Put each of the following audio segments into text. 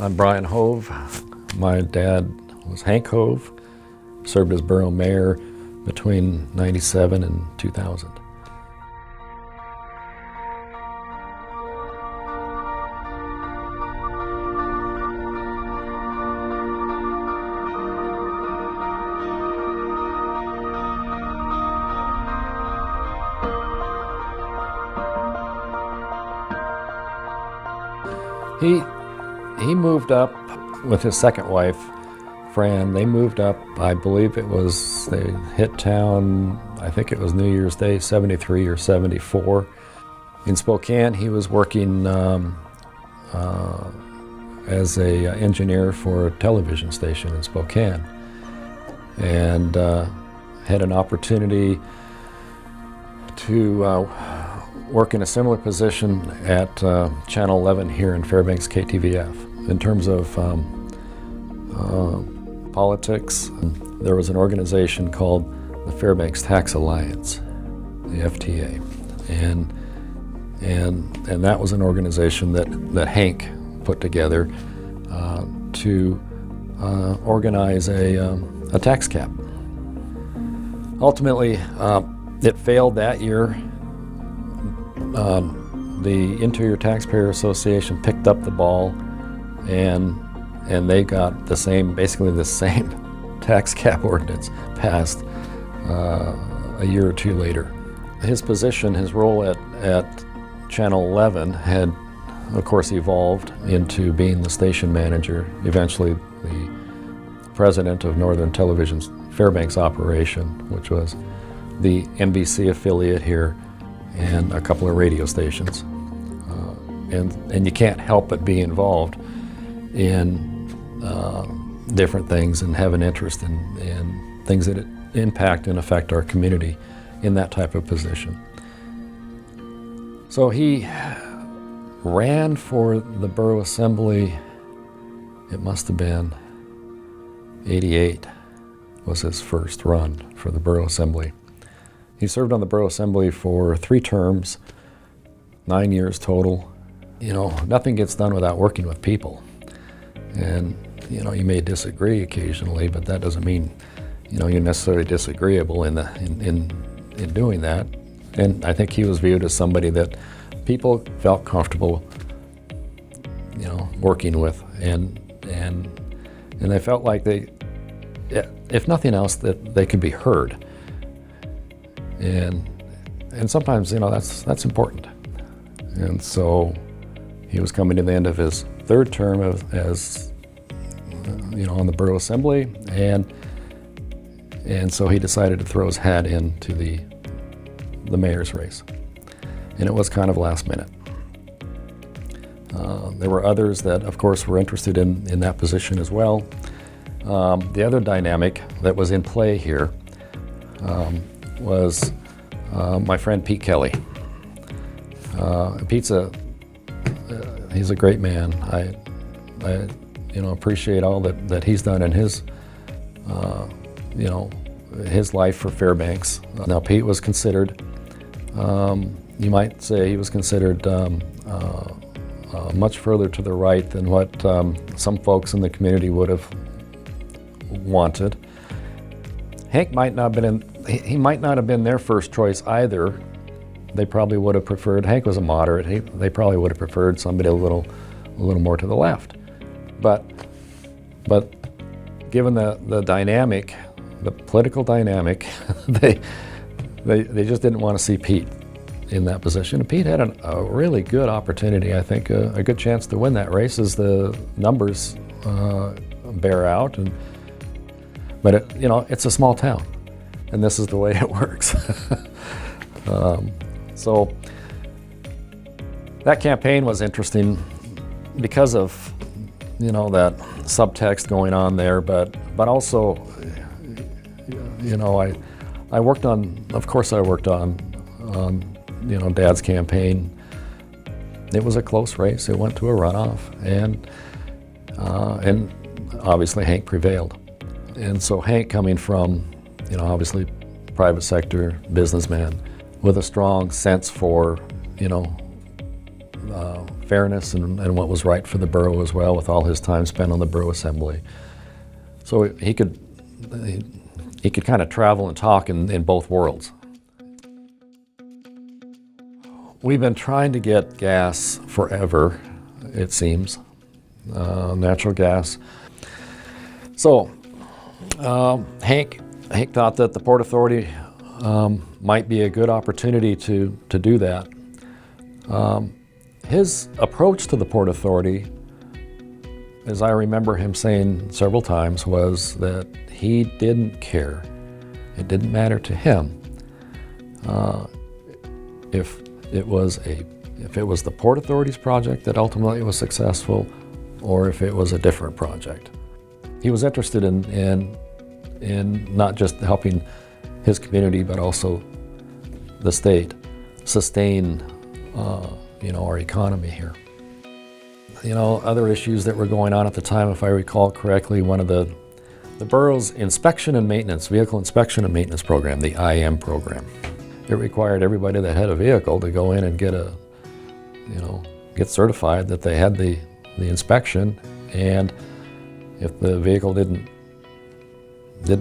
I'm Brian Hove. My dad was Hank Hove, served as Borough Mayor between '97 and 2000. He moved up with his second wife, Fran. They moved up, I believe they hit town, I think it was New Year's Day, 73 or 74. In Spokane, he was working as an engineer for a television station in Spokane, and had an opportunity to work in a similar position at Channel 11 here in Fairbanks KTVF. In terms of politics, there was an organization called the Fairbanks Tax Alliance, the FTA, and that was an organization that Hank put together to organize a tax cap. Ultimately, it failed that year. The Interior Taxpayer Association picked up the ball, and they got basically the same tax cap ordinance passed a year or two later. His position, his role at Channel 11 had, of course, evolved into being the station manager, eventually the president of Northern Television's Fairbanks operation, which was the NBC affiliate here, and a couple of radio stations. And you can't help but be involved in different things and have an interest in things that impact and affect our community in that type of position. So he ran for the Borough Assembly, it must have been '88 was his first run for the Borough Assembly. He served on the Borough Assembly for 3 terms, 9 years total. You know, nothing gets done without working with people. And, you know, you may disagree occasionally, but that doesn't mean, you know, you're necessarily disagreeable in doing that. And I think he was viewed as somebody that people felt comfortable, you know, working with, and they felt like if nothing else, that they could be heard. And sometimes, you know, that's important. And so he was coming to the end of his 3rd term as you know, on the Borough Assembly, and so he decided to throw his hat into the mayor's race. And it was kind of last minute. There were others that, of course, were interested in that position as well. The other dynamic that was in play here was my friend Pete Kelly. Pete's he's a great man. I you know, appreciate all that he's done in his you know, his life for Fairbanks. Now Pete was considered, you might say he was considered much further to the right than what some folks in the community would have wanted. Hank might not have been their first choice either. They probably would have preferred, Hank was a moderate, they probably would have preferred somebody a little more to the left. But given the dynamic, the political dynamic, they just didn't want to see Pete in that position. And Pete had a really good opportunity, I think, a good chance to win that race as the numbers bear out. But you know, it's a small town, and this is the way it works. So that campaign was interesting because of, you know, that subtext going on there, but also, you know, I worked on, of course I worked on you know, Dad's campaign. It was a close race. It went to a runoff, and obviously Hank prevailed. And so Hank, coming from, you know, obviously private sector businessman with a strong sense for, you know, fairness and what was right for the borough as well, with all his time spent on the borough assembly. So he could kind of travel and talk in both worlds. We've been trying to get gas forever, it seems, natural gas. So Hank thought that the Port Authority might be a good opportunity to do that. His approach to the Port Authority, as I remember him saying several times, was that he didn't care. It didn't matter to him if it was the Port Authority's project that ultimately was successful, or if it was a different project. He was interested in not just helping his community, but also the state sustain our economy here. Other issues that were going on at the time, if I recall correctly, one of the borough's inspection and maintenance, vehicle inspection and maintenance program, the IM program. It required everybody that had a vehicle to go in and get certified that they had the inspection, and if the vehicle didn't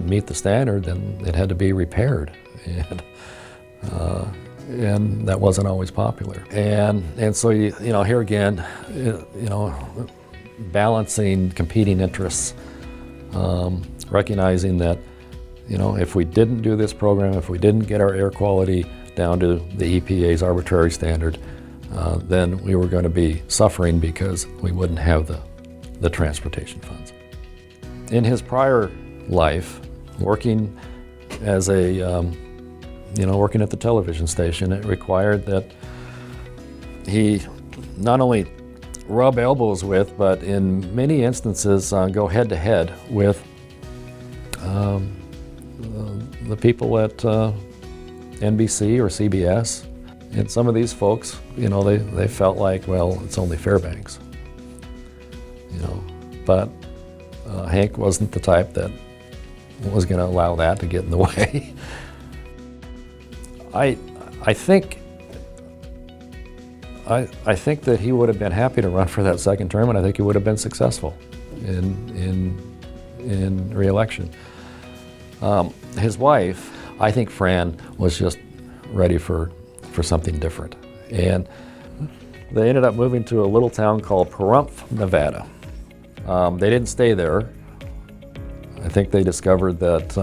meet the standard, then it had to be repaired, and that wasn't always popular. And so here again, balancing competing interests, recognizing that if we didn't do this program, if we didn't get our air quality down to the EPA's arbitrary standard, then we were going to be suffering because we wouldn't have the transportation funds. In his prior life, working as working at the television station, it required that he not only rub elbows with, but in many instances go head to head with the people at NBC or CBS. And some of these folks, they felt like, well, it's only Fairbanks. But Hank wasn't the type that was going to allow that to get in the way. I think that he would have been happy to run for that second term, and I think he would have been successful in re-election. His wife, I think Fran, was just ready for something different, and they ended up moving to a little town called Pahrump, Nevada. They didn't stay there. I think they discovered that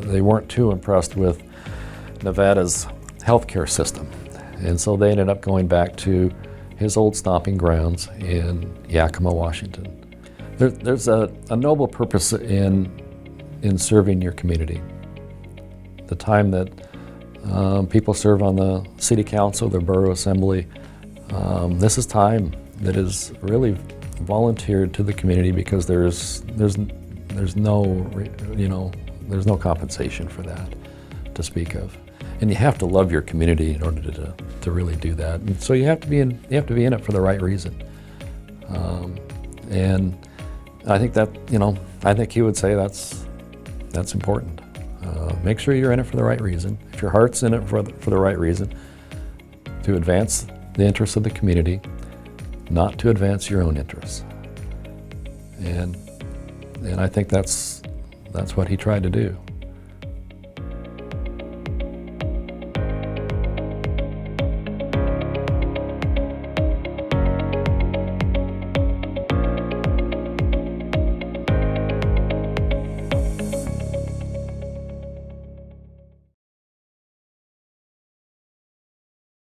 they weren't too impressed with Nevada's healthcare system, and so they ended up going back to his old stomping grounds in Yakima, Washington. There's a noble purpose in serving your community. The time that people serve on the city council, the borough assembly, this is time that is really volunteered to the community, because there's no compensation for that to speak of, and you have to love your community in order to really do that. And so you have to be in it for the right reason. And I think that I think he would say that's important. Make sure you're in it for the right reason. If your heart's in it for the right reason, to advance the interests of the community, not to advance your own interests. And I think that's what he tried to do.